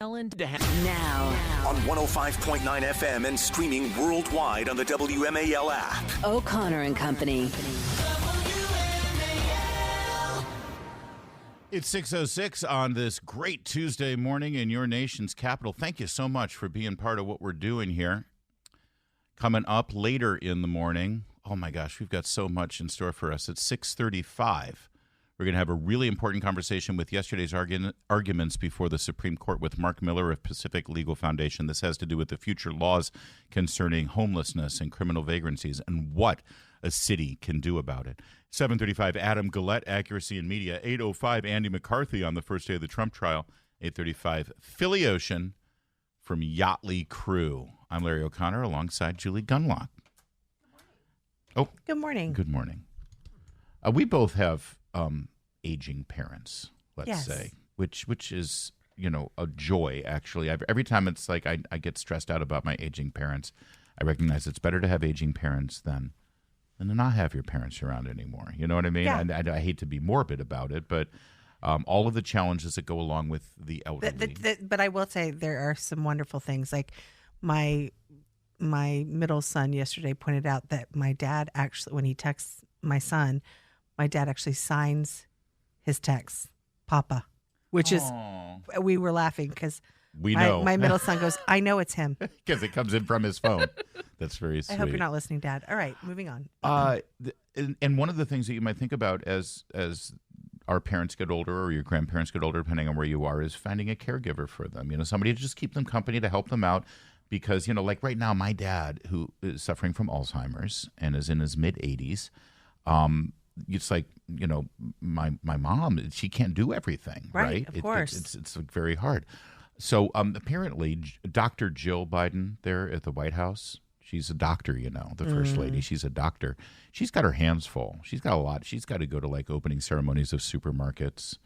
Ellen Now on 105.9 FM and streaming worldwide on the WMAL app. O'Connor and Company. It's 6:06 on this great Tuesday morning in your nation's capital. Thank you so much for being part of what we're doing here. Coming up later in the morning, oh my gosh, we've got so much in store for us. It's 6:35. We're going to have a really important conversation with yesterday's arguments before the Supreme Court with Mark Miller of Pacific Legal Foundation. This has to do with the future laws concerning homelessness and criminal vagrancies and what a city can do about it. 7:35, Adam Gullette, Accuracy in Media. 8:05, Andy McCarthy on the first day of the Trump trial. 8:35, Philly Ocean from Yachtly Crew. I'm Larry O'Connor alongside Julie Gunlock. Oh, good morning. Good morning. We both have aging parents, let's say, which is, a joy, actually. Every time it's like I get stressed out about my aging parents, I recognize it's better to have aging parents than to not have your parents around anymore. You know what I mean? Yeah. I hate to be morbid about it, but all of the challenges that go along with the elderly. But I will say there are some wonderful things. Like my middle son yesterday pointed out that my dad actually, when he texts my son, my dad actually signs his text, Papa, which is, we were laughing because my middle son goes, I know it's him. Because it comes in from his phone. That's very sweet. I hope you're not listening, Dad. All right, moving on. And one of the things that you might think about as our parents get older or your grandparents get older, depending on where you are, is finding a caregiver for them. Somebody to just keep them company, to help them out. Because, like right now, my dad, who is suffering from Alzheimer's and is in his mid-80s, it's like, my mom, she can't do everything, right? Of course. It's very hard. So apparently Dr. Jill Biden there at the White House, she's a doctor, the first lady. She's a doctor. She's got her hands full. She's got a lot. She's got to go to like opening ceremonies of supermarkets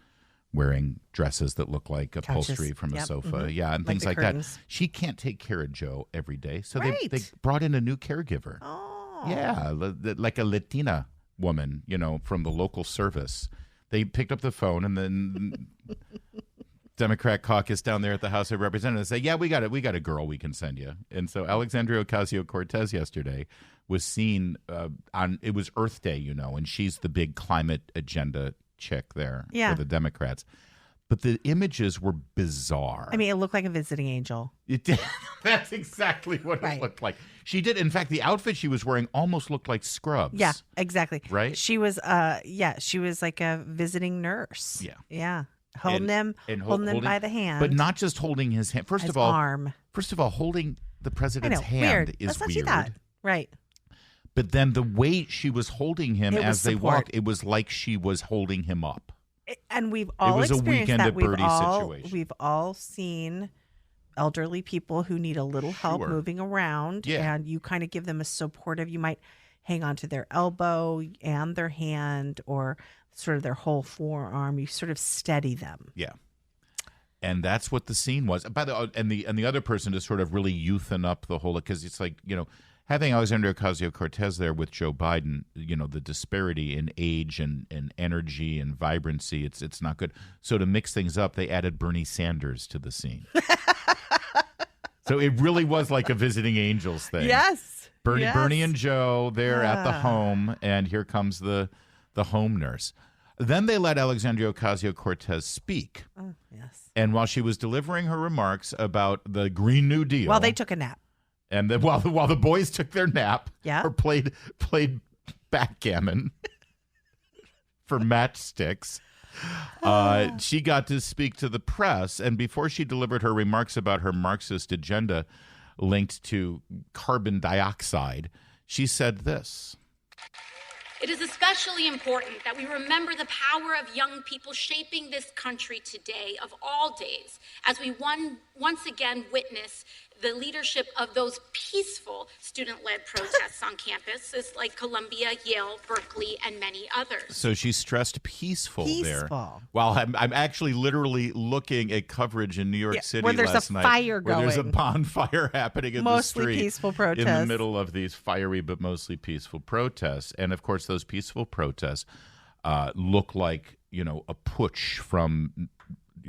wearing dresses that look like upholstery from a sofa. Yeah, and things like that. She can't take care of Joe every day. So they brought in a new caregiver. Oh. Yeah, like a Latina woman, from the local service. They picked up the phone, and then Democrat caucus down there at the House of Representatives say, yeah, we got a girl we can send you. And so Alexandria Ocasio-Cortez yesterday was seen it was Earth Day, and she's the big climate agenda chick there for the Democrats. But the images were bizarre. I mean, it looked like a visiting angel. It did. That's exactly what it looked like. She did. In fact, the outfit she was wearing almost looked like Scrubs. Yeah, exactly. Right? She was she was like a visiting nurse. Yeah. Yeah. Holding them by the hand. But not just holding his hand. First of all, holding the president's hand is Let's not weird. do that. Right. But then the way she was holding him as they walked, it was like she was holding him up. And we've all experienced that. It was a weekend at Birdie situation. We've all seen elderly people who need a little help moving around, and you kind of give them a supportive. You might hang on to their elbow and their hand, or sort of their whole forearm. You sort of steady them. Yeah, and that's what the scene was. By the other person to sort of really youthen up the whole, because it's like having Alexandria Ocasio-Cortez there with Joe Biden, the disparity in age and energy and vibrancy, it's not good. So to mix things up, they added Bernie Sanders to the scene. So it really was like a visiting angels thing. Yes. Bernie and Joe there at the home, and here comes the home nurse. Then they let Alexandria Ocasio-Cortez speak. Oh, yes. And while she was delivering her remarks about the Green New Deal. Well, they took a nap. And then while the boys took their nap or played backgammon for matchsticks, she got to speak to the press. And before she delivered her remarks about her Marxist agenda linked to carbon dioxide, she said this. It is especially important that we remember the power of young people shaping this country today, of all days, as we once again witness the leadership of those peaceful student-led protests on campuses like Columbia, Yale, Berkeley, and many others. So she stressed peaceful there. While I'm actually literally looking at coverage in New York City where there's last a night, fire where going. there's a bonfire happening in the street. Mostly peaceful protests. In the middle of these fiery but mostly peaceful protests. And, of course, those peaceful protests look like, a putsch from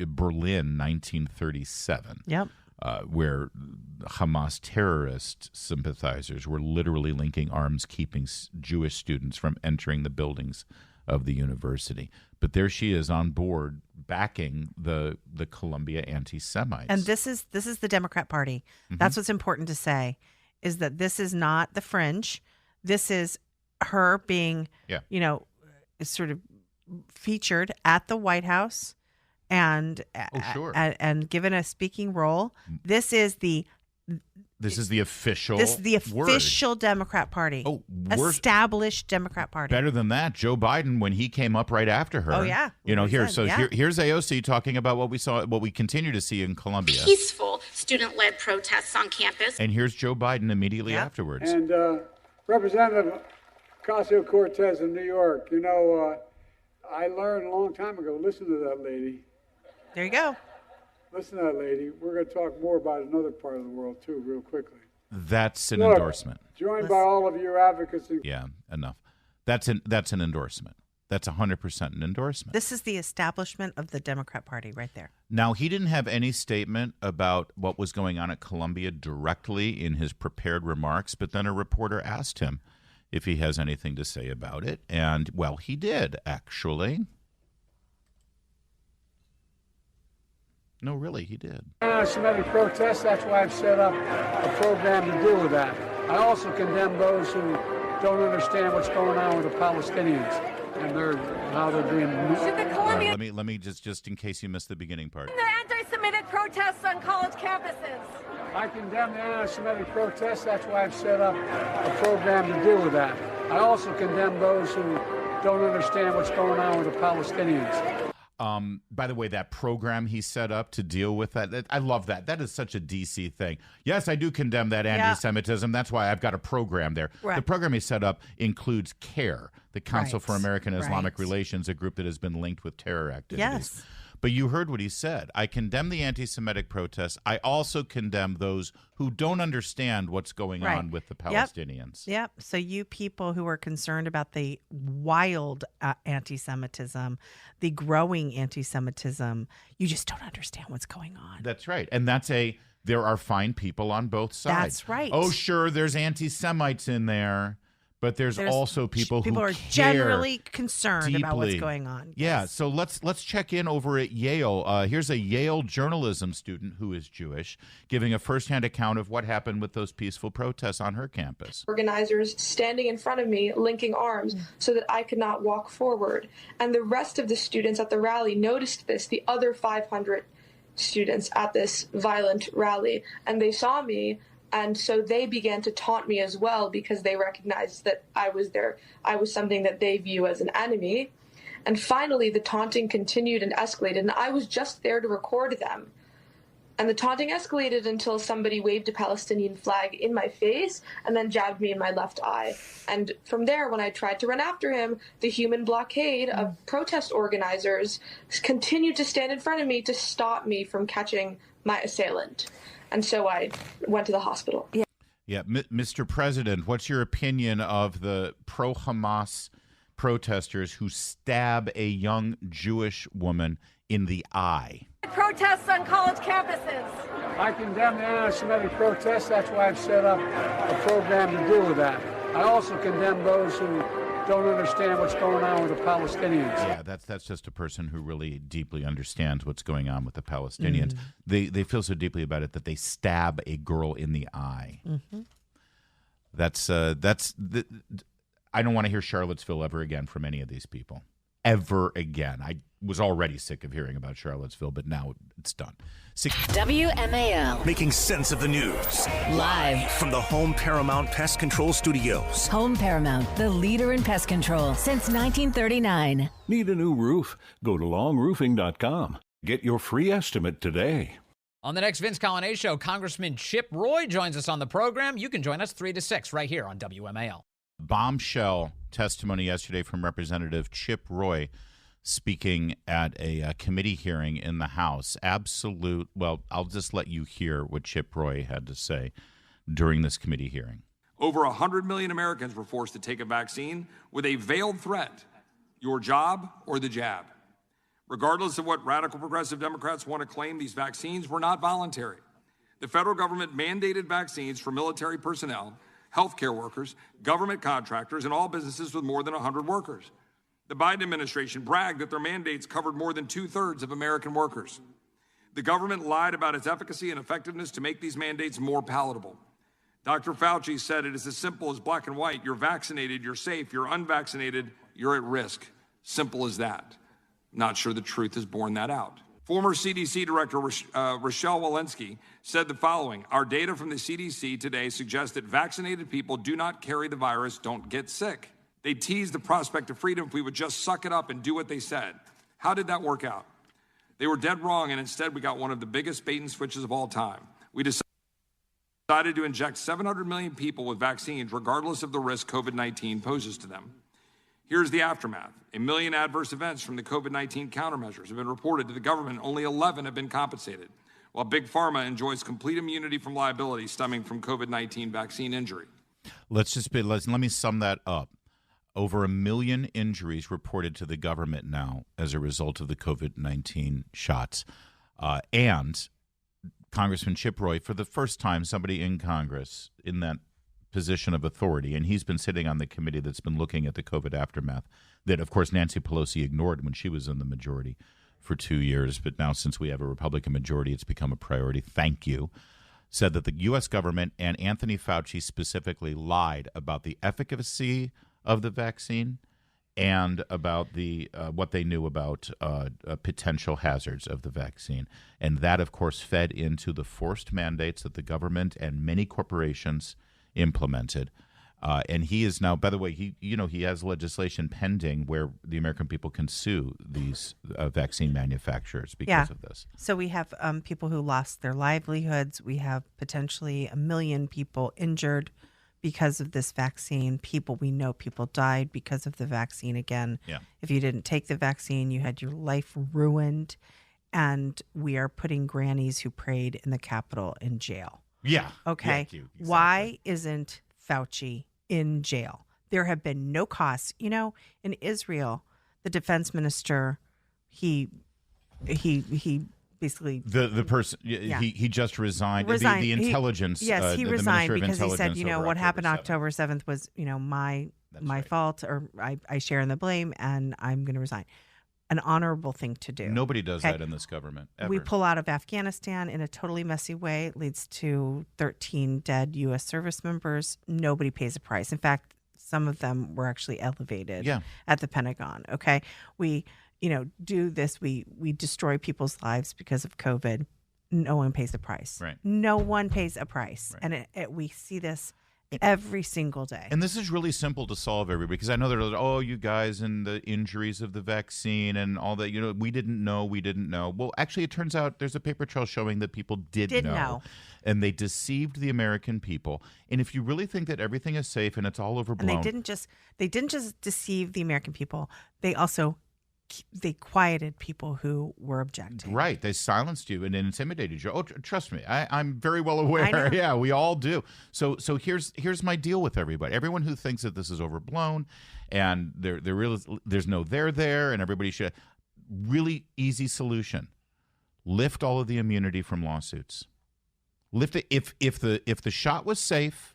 Berlin, 1937. Yep. Where Hamas terrorist sympathizers were literally linking arms, keeping Jewish students from entering the buildings of the university. But there she is on board, backing the Columbia anti-Semites. And this is the Democrat Party. Mm-hmm. That's what's important to say, is that this is not the fringe. This is her being, sort of featured at the White House. And and given a speaking role, this is the official. This is the official Democrat Party. Oh, established Democrat Party. Better than that, Joe Biden, when he came up right after her. Oh yeah, here's AOC talking about what we continue to see in Columbia. Peaceful student-led protests on campus. And here's Joe Biden immediately afterwards. And Representative Ocasio-Cortez in New York. I learned a long time ago. Listen to that lady. There you go. Listen to that lady. We're going to talk more about another part of the world, too, real quickly. That's an endorsement. Joined by all of your advocates. Yeah, enough. That's an endorsement. That's 100% an endorsement. This is the establishment of the Democrat Party right there. Now, he didn't have any statement about what was going on at Columbia directly in his prepared remarks, but then a reporter asked him if he has anything to say about it. And, well, he did, actually. No, really, he did. Anti-Semitic protests, that's why I've set up a program to deal with that. I also condemn those who don't understand what's going on with the Palestinians and how they're being... Right, let me just in case you missed the beginning part. The anti-Semitic protests on college campuses. I condemn the anti-Semitic protests, that's why I've set up a program to deal with that. I also condemn those who don't understand what's going on with the Palestinians. By the way, that program he set up to deal with that, I love that. That is such a DC thing. Yes, I do condemn that anti-Semitism. That's why I've got a program there. Right. The program he set up includes CARE, the Council for American Islamic Relations, a group that has been linked with terror activities. Yes. But you heard what he said. I condemn the anti-Semitic protests. I also condemn those who don't understand what's going on with the Palestinians. Yep. So you people who are concerned about the wild anti-Semitism, the growing anti-Semitism, you just don't understand what's going on. That's right. And there are fine people on both sides. That's right. Oh, sure, there's anti-Semites in there. But there's also people who are generally concerned about what's going on. Yeah, so let's check in over at Yale. Here's a Yale journalism student who is Jewish giving a firsthand account of what happened with those peaceful protests on her campus. Organizers standing in front of me, linking arms so that I could not walk forward. And the rest of the students at the rally noticed this, the other 500 students at this violent rally, and they saw me. And so they began to taunt me as well because they recognized that I was there. I was something that they view as an enemy. And finally, the taunting continued and escalated, and I was just there to record them. And the taunting escalated until somebody waved a Palestinian flag in my face and then jabbed me in my left eye. And from there, when I tried to run after him, the human blockade of protest organizers continued to stand in front of me to stop me from catching my assailant. And so I went to the hospital. Yeah, Mr. President, what's your opinion of the pro-Hamas protesters who stab a young Jewish woman in the eye? Protests on college campuses. I condemn the anti-Semitic protests. That's why I've set up a program to deal with that. I also condemn those who don't understand what's going on with the Palestinians. Yeah, that's just a person who really deeply understands what's going on with the Palestinians. They feel so deeply about it that they stab a girl in the eye. Mm-hmm. I don't want to hear Charlottesville ever again from any of these people. Ever again. I was already sick of hearing about Charlottesville, but now it's done. WMAL. Making sense of the news. Live from the Home Paramount Pest Control Studios. Home Paramount, the leader in pest control since 1939. Need a new roof? Go to longroofing.com. Get your free estimate today. On the next Vince Colonnade Show, Congressman Chip Roy joins us on the program. You can join us 3 to 6 right here on WMAL. Bombshell testimony yesterday from Representative Chip Roy speaking at a committee hearing in the House. Well, I'll just let you hear what Chip Roy had to say during this committee hearing. Over 100 million Americans were forced to take a vaccine with a veiled threat, your job or the jab. Regardless of what radical progressive Democrats want to claim, these vaccines were not voluntary. The federal government mandated vaccines for military personnel, healthcare workers, government contractors, and all businesses with more than 100 workers. The Biden administration bragged that their mandates covered more than 2/3 of American workers. The government lied about its efficacy and effectiveness to make these mandates more palatable. Dr. Fauci said it is as simple as black and white. You're vaccinated, you're safe. You're unvaccinated, you're at risk. Simple as that. Not sure the truth has borne that out. Former CDC Director Rochelle Walensky said the following: our data from the CDC today suggests that vaccinated people do not carry the virus, don't get sick. They teased the prospect of freedom if we would just suck it up and do what they said. How did that work out? They were dead wrong, and instead we got one of the biggest bait and switches of all time. We decided to inject 700 million people with vaccines, regardless of the risk COVID-19 poses to them. Here's the aftermath. 1 million adverse events from the COVID-19 countermeasures have been reported to the government. Only 11 have been compensated, while Big Pharma enjoys complete immunity from liability stemming from COVID-19 vaccine injury. Let me sum that up. Over 1 million injuries reported to the government now as a result of the COVID-19 shots. And Congressman Chip Roy, for the first time, somebody in Congress in that position of authority, and he's been sitting on the committee that's been looking at the COVID aftermath that, of course, Nancy Pelosi ignored when she was in the majority for 2 years. But now, since we have a Republican majority, it's become a priority. Thank you. Said that the U.S. government and Anthony Fauci specifically lied about the efficacy of the vaccine and about the what they knew about potential hazards of the vaccine. And that, of course, fed into the forced mandates that the government and many corporations implemented. And he is now, by the way, he has legislation pending where the American people can sue these vaccine manufacturers because of this. So we have people who lost their livelihoods. We have potentially 1 million people injured because of this vaccine. We know people died because of the vaccine. Again, if you didn't take the vaccine, you had your life ruined. And we are putting grannies who prayed in the Capitol in jail. Yeah. Okay. Yeah, exactly. Why isn't Fauci in jail? There have been no costs. You know, in Israel, the defense minister, he basically the person he just resigned. The intelligence. He resigned because he said, what happened October 7th was, my fault, or I share in the blame, and I'm going to resign. An honorable thing to do. Nobody does that in this government, ever. We pull out of Afghanistan in a totally messy way. It leads to 13 dead U.S. service members. Nobody pays a price. In fact, some of them were actually elevated at the Pentagon. Okay. We, do this. We destroy people's lives because of COVID. No one pays a price. Right. No one pays a price. Right. And we see this every single day. And this is really simple to solve, everybody, because I know they're like, you guys and the injuries of the vaccine and all that, we didn't know. Well, actually, it turns out there's a paper trail showing that people did know. And they deceived the American people. And if you really think that everything is safe and it's all overblown. And they didn't just deceive the American people. They quieted people who were objecting. Right. They silenced you and intimidated you. Oh, trust me. I'm very well aware. I know. Yeah, we all do. So here's my deal with everybody. Everyone who thinks that this is overblown and there's no there and everybody should. Really easy solution. Lift all of the immunity from lawsuits. Lift it. If the shot was safe,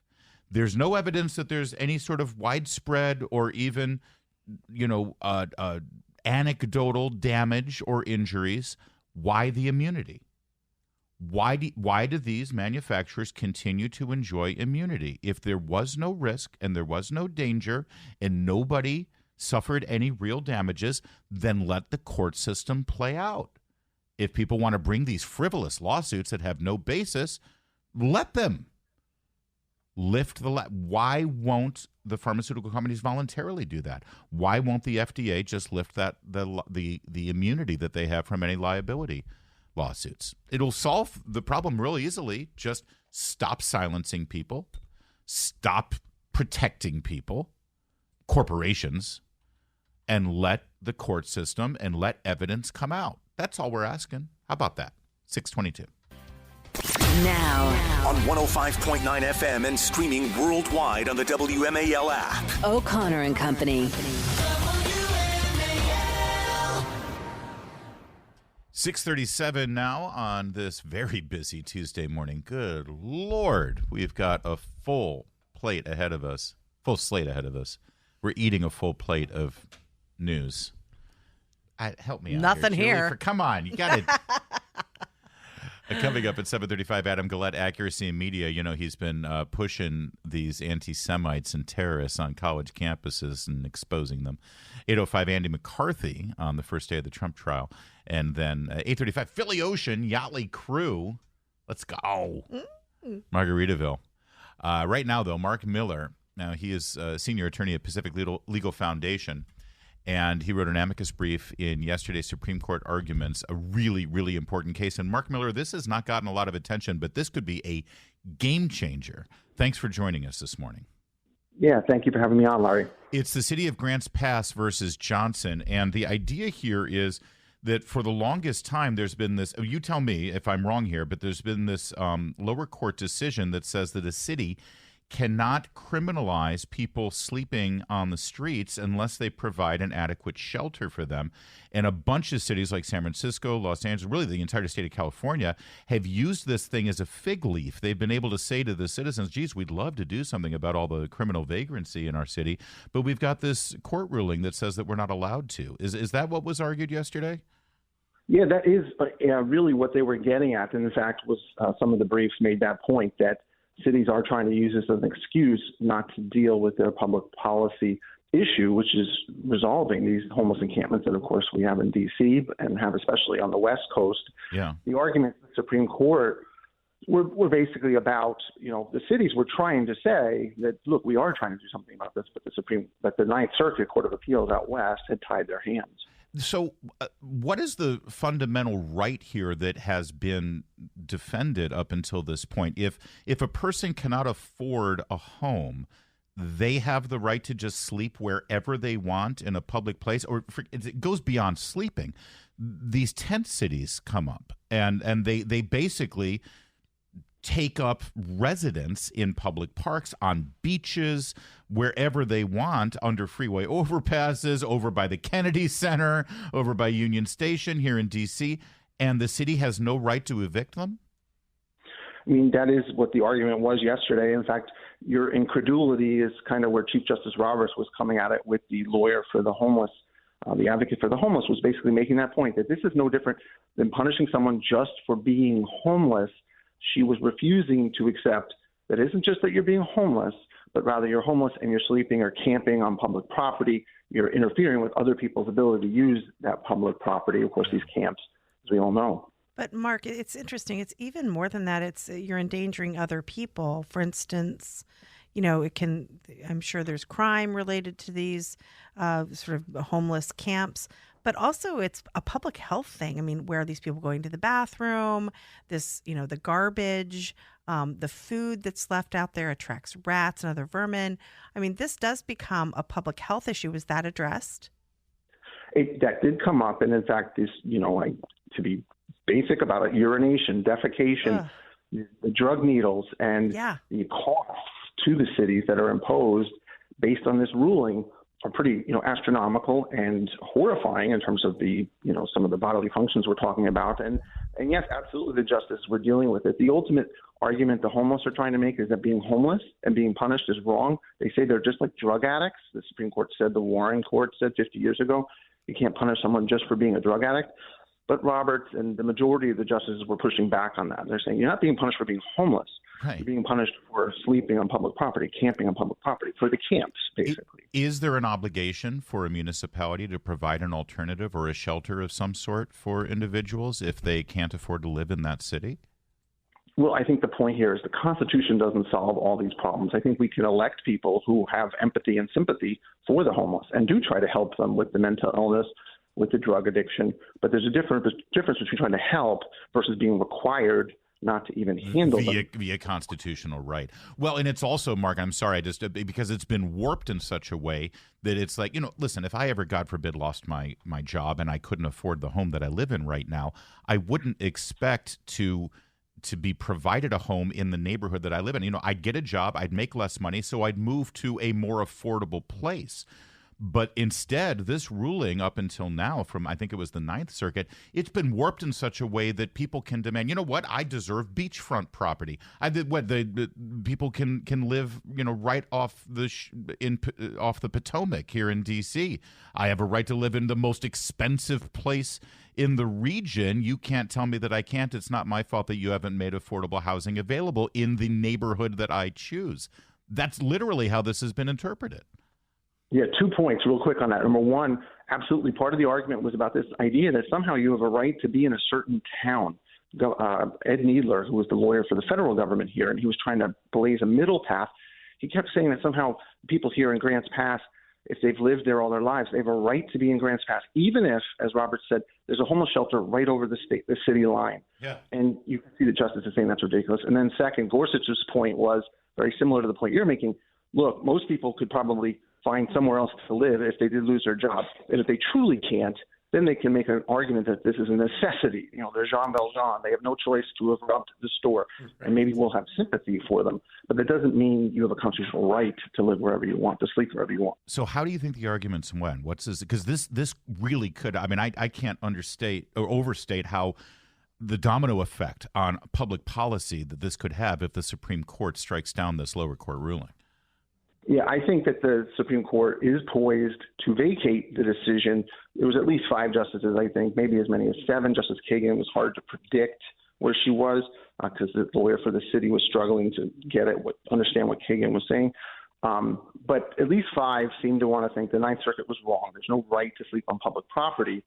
there's no evidence that there's any sort of widespread or even, anecdotal damage or injuries. Why the immunity? Why do these manufacturers continue to enjoy immunity? If there was no risk and there was no danger and nobody suffered any real damages, then let the court system play out. If people want to bring these frivolous lawsuits that have no basis, let them. Why won't the pharmaceutical companies voluntarily do that? Why won't the FDA just lift the immunity that they have from any liability lawsuits? It'll solve the problem really easily. Just stop silencing people, stop protecting people, corporations, and let the court system and let evidence come out. That's all we're asking. How about that? 622. Now on 105.9 FM and streaming worldwide on the WMAL app. O'Connor and Company. 6:37 now on this very busy Tuesday morning. Good Lord. We've got a full plate ahead of us. Full slate ahead of us. We're eating a full plate of news. Help me out. Nothing here. Come on. You got it. Coming up at 7:35, Adam Gillette, Accuracy in Media. You know, he's been pushing these anti-Semites and terrorists on college campuses and exposing them. 8:05, Andy McCarthy on the first day of the Trump trial. And then 8:35, Philly Ocean, Yachtly Crew. Let's go. Margaritaville. Right now, though, Mark Miller, now he is senior attorney at Pacific Legal Foundation. And he wrote an amicus brief in yesterday's Supreme Court arguments, a really, really important case. And Mark Miller, this has not gotten a lot of attention, but this could be a game changer. Thanks for joining us this morning. Yeah, thank you for having me on, Larry. It's the city of Grants Pass versus Johnson. And the idea here is that for the longest time, there's been this, you tell me if I'm wrong here, but there's been this lower court decision that says that a city cannot criminalize people sleeping on the streets unless they provide an adequate shelter for them. And a bunch of cities like San Francisco, Los Angeles, really the entire state of California have used this thing as a fig leaf. They've been able to say to the citizens, geez, we'd love to do something about all the criminal vagrancy in our city, but we've got this court ruling that says that we're not allowed to. Is that what was argued yesterday? Yeah, that is really what they were getting at. And in fact, was some of the briefs made that point that cities are trying to use this as an excuse not to deal with their public policy issue, which is resolving these homeless encampments that, of course, we have in D.C. and have especially on the West Coast. Yeah. The arguments in the Supreme Court were basically about, the cities were trying to say that, look, we are trying to do something about this, but the Ninth Circuit Court of Appeals out West had tied their hands. So what is the fundamental right here that has been defended up until this point? If a person cannot afford a home, they have the right to just sleep wherever they want in a public place, or it goes beyond sleeping. These tent cities come up, and they basically take up residence in public parks, on beaches, wherever they want, under freeway overpasses, over by the Kennedy Center, over by Union Station here in D.C., and the city has no right to evict them? I mean, that is what the argument was yesterday. In fact, your incredulity is kind of where Chief Justice Roberts was coming at it with the lawyer for the homeless. The advocate for the homeless was basically making that point, that this is no different than punishing someone just for being homeless. She was refusing to accept that it isn't just that you're being homeless, but rather you're homeless and you're sleeping or camping on public property. You're interfering with other people's ability to use that public property, of course, these camps, as we all know. But Mark, it's interesting. It's even more than that. It's you're endangering other people. For instance, I'm sure there's crime related to these sort of homeless camps. But also it's a public health thing. I mean, where are these people going to the bathroom? This, the garbage, the food that's left out there attracts rats and other vermin. I mean, this does become a public health issue. Was that addressed? That did come up. And in fact, this, to be basic about it, urination, defecation, the drug needles, and the costs to the cities that are imposed based on this ruling are pretty, astronomical and horrifying in terms of the, some of the bodily functions we're talking about. And yes, absolutely, the justices were dealing with it. The ultimate argument the homeless are trying to make is that being homeless and being punished is wrong. They say they're just like drug addicts. The Supreme Court said, the Warren Court said 50 years ago, you can't punish someone just for being a drug addict. But Roberts and the majority of the justices were pushing back on that. They're saying you're not being punished for being homeless. Right. You're being punished for sleeping on public property, camping on public property, for the camps, basically. Is there an obligation for a municipality to provide an alternative or a shelter of some sort for individuals if they can't afford to live in that city? Well, I think the point here is the Constitution doesn't solve all these problems. I think we can elect people who have empathy and sympathy for the homeless and do try to help them with the mental illness, with the drug addiction. But there's a difference between trying to help versus being required not to even handle them. Via constitutional right. Well, and it's also, Mark, I'm sorry, because it's been warped in such a way that it's like, listen, if I ever, God forbid, lost my job and I couldn't afford the home that I live in right now, I wouldn't expect to be provided a home in the neighborhood that I live in. I'd get a job, I'd make less money, so I'd move to a more affordable place. But instead, this ruling up until now from, I think it was the Ninth Circuit, it's been warped in such a way that people can demand, you know what, I deserve beachfront property. The people can live, right off off the Potomac here in D.C. I have a right to live in the most expensive place in the region. You can't tell me that I can't. It's not my fault that you haven't made affordable housing available in the neighborhood that I choose. That's literally how this has been interpreted. Yeah, 2 points real quick on that. Number one, absolutely part of the argument was about this idea that somehow you have a right to be in a certain town. Ed Needler, who was the lawyer for the federal government here, and he was trying to blaze a middle path. He kept saying that somehow people here in Grants Pass, if they've lived there all their lives, they have a right to be in Grants Pass, even if, as Robert said, there's a homeless shelter right over the city line. Yeah. And you can see the justice is saying that's ridiculous. And then second, Gorsuch's point was very similar to the point you're making. Look, most people could probably find somewhere else to live if they did lose their job. And if they truly can't, then they can make an argument that this is a necessity. They're Jean Valjean. They have no choice to have robbed the store. And maybe we'll have sympathy for them. But that doesn't mean you have a constitutional right to live wherever you want, to sleep wherever you want. So how do you think the arguments went? Because this really could, I can't understate or overstate how the domino effect on public policy that this could have if the Supreme Court strikes down this lower court ruling. Yeah, I think that the Supreme Court is poised to vacate the decision. It was at least 5 justices, I think, maybe as many as 7. Justice Kagan was hard to predict where she was because the lawyer for the city was struggling to understand what Kagan was saying. But at least 5 seem to want to think the Ninth Circuit was wrong. There's no right to sleep on public property.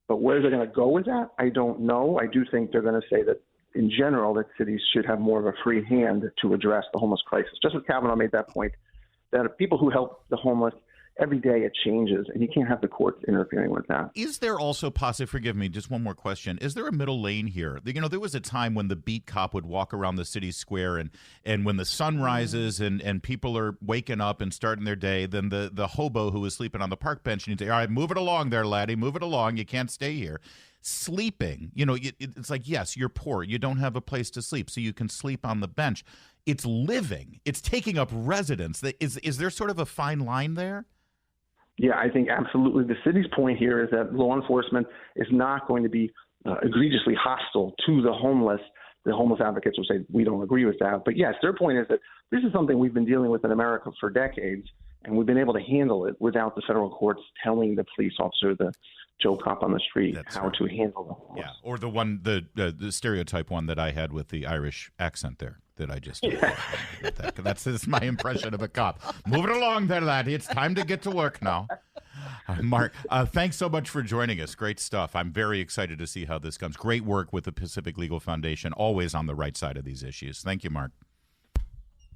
But where they're going to go with that, I don't know. I do think they're going to say that, in general, that cities should have more of a free hand to address the homeless crisis. Justice Kavanaugh made that point, that people who help the homeless, every day it changes, and you can't have the courts interfering with that. Is there also forgive me, just one more question. Is there a middle lane here? There was a time when the beat cop would walk around the city square, and when the sun rises and people are waking up and starting their day, then the hobo who was sleeping on the park bench, and he'd say, all right, move it along there, laddie, move it along. You can't stay here. Sleeping, it's like, yes, you're poor. You don't have a place to sleep, so you can sleep on the bench. It's living. It's taking up residence. Is there sort of a fine line there? Yeah, I think absolutely. The city's point here is that law enforcement is not going to be egregiously hostile to the homeless. The homeless advocates will say, we don't agree with that. But yes, their point is that this is something we've been dealing with in America for decades, and we've been able to handle it without the federal courts telling the police officer, the Joe Cop on the street, how to handle the homeless. Yeah, or the one, the stereotype one that I had with the Irish accent there. That I just that's my impression of a cop. Move it along there, laddie. It's time to get to work now. Mark, thanks so much for joining us. Great stuff. I'm very excited to see how this comes. Great work with the Pacific Legal Foundation, always on the right side of these issues. Thank you, Mark.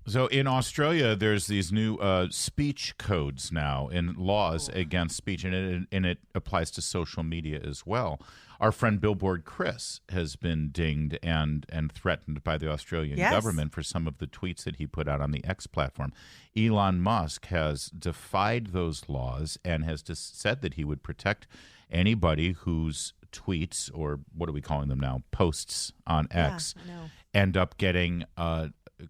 So in Australia, there's these new speech codes now and laws against speech, and it applies to social media as well. Our friend Billboard Chris has been dinged and threatened by the Australian government for some of the tweets that he put out on the X platform. Elon Musk has defied those laws and has just said that he would protect anybody whose tweets, or what are we calling them now, posts on X, end up getting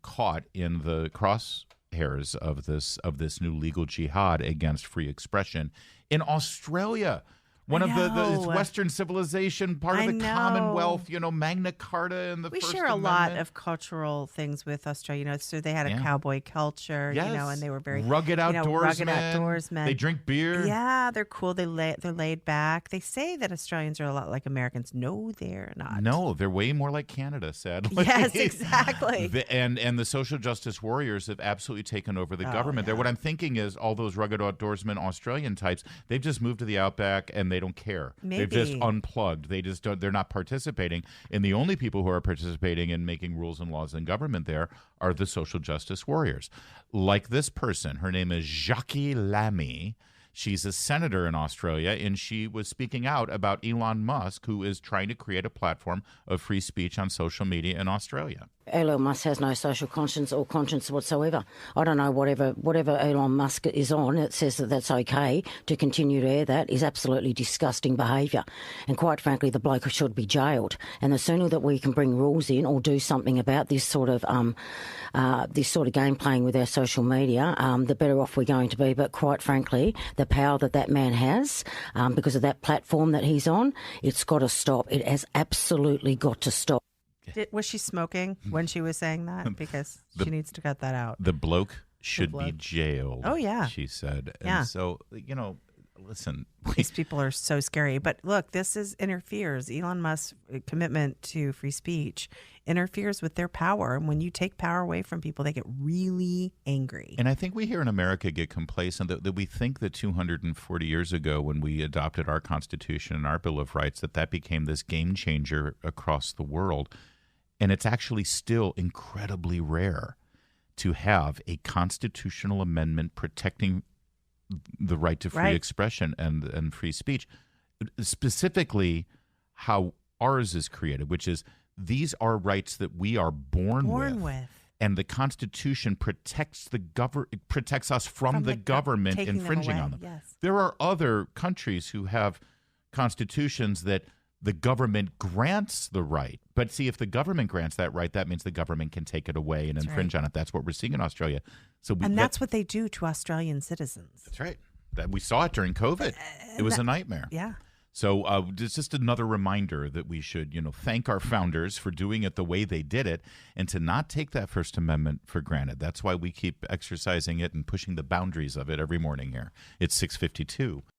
caught in the crosshairs of this new legal jihad against free expression in Australia. One of the Western civilization, part of the Commonwealth, Magna Carta and the First Amendment. We share a lot of cultural things with Australia. So they had a cowboy culture, and they were very rugged outdoorsmen. They drink beer. Yeah, they're cool. They're laid back. They say that Australians are a lot like Americans. No, they're not. No, they're way more like Canada, sadly. Yes, exactly. And the social justice warriors have absolutely taken over the government there. What I'm thinking is all those rugged outdoorsmen Australian types, they've just moved to the outback and they don't care. Maybe. They've just unplugged. They just don't. They're not participating. And the only people who are participating in making rules and laws in government there are the social justice warriors. Like this person. Her name is Jackie Lamy. She's a senator in Australia, and she was speaking out about Elon Musk, who is trying to create a platform of free speech on social media in Australia. Elon Musk has no social conscience or conscience whatsoever. I don't know, whatever Elon Musk is on, it says that that's okay to continue to air that is absolutely disgusting behaviour. And quite frankly, the bloke should be jailed. And the sooner that we can bring rules in or do something about this sort of game playing with our social media, the better off we're going to be. But quite frankly, the power that man has because of that platform that he's on. It's got to stop. It has absolutely got to stop. Was she smoking when she was saying that? Because she needs to cut that out. The bloke should be jailed. Oh, yeah. She said. Yeah. And so, listen. These people are so scary. But look, this interferes. Elon Musk's commitment to free speech interferes with their power. And when you take power away from people, they get really angry. And I think we here in America get complacent that we think that 240 years ago when we adopted our Constitution and our Bill of Rights, that became this game changer across the world. And it's actually still incredibly rare to have a constitutional amendment protecting the right to free expression and free speech. Specifically, how ours is created, which is these are rights that we are born with. And the Constitution protects protects us from the government infringing on them. Yes. There are other countries who have constitutions that the government grants the right. But see, if the government grants that right, that means the government can take it away and infringe on it. That's what we're seeing in Australia. That's what they do to Australian citizens. That's right. We saw it during COVID. It was a nightmare. Yeah. So it's just another reminder that we should, thank our founders for doing it the way they did it and to not take that First Amendment for granted. That's why we keep exercising it and pushing the boundaries of it every morning here. It's 6:52.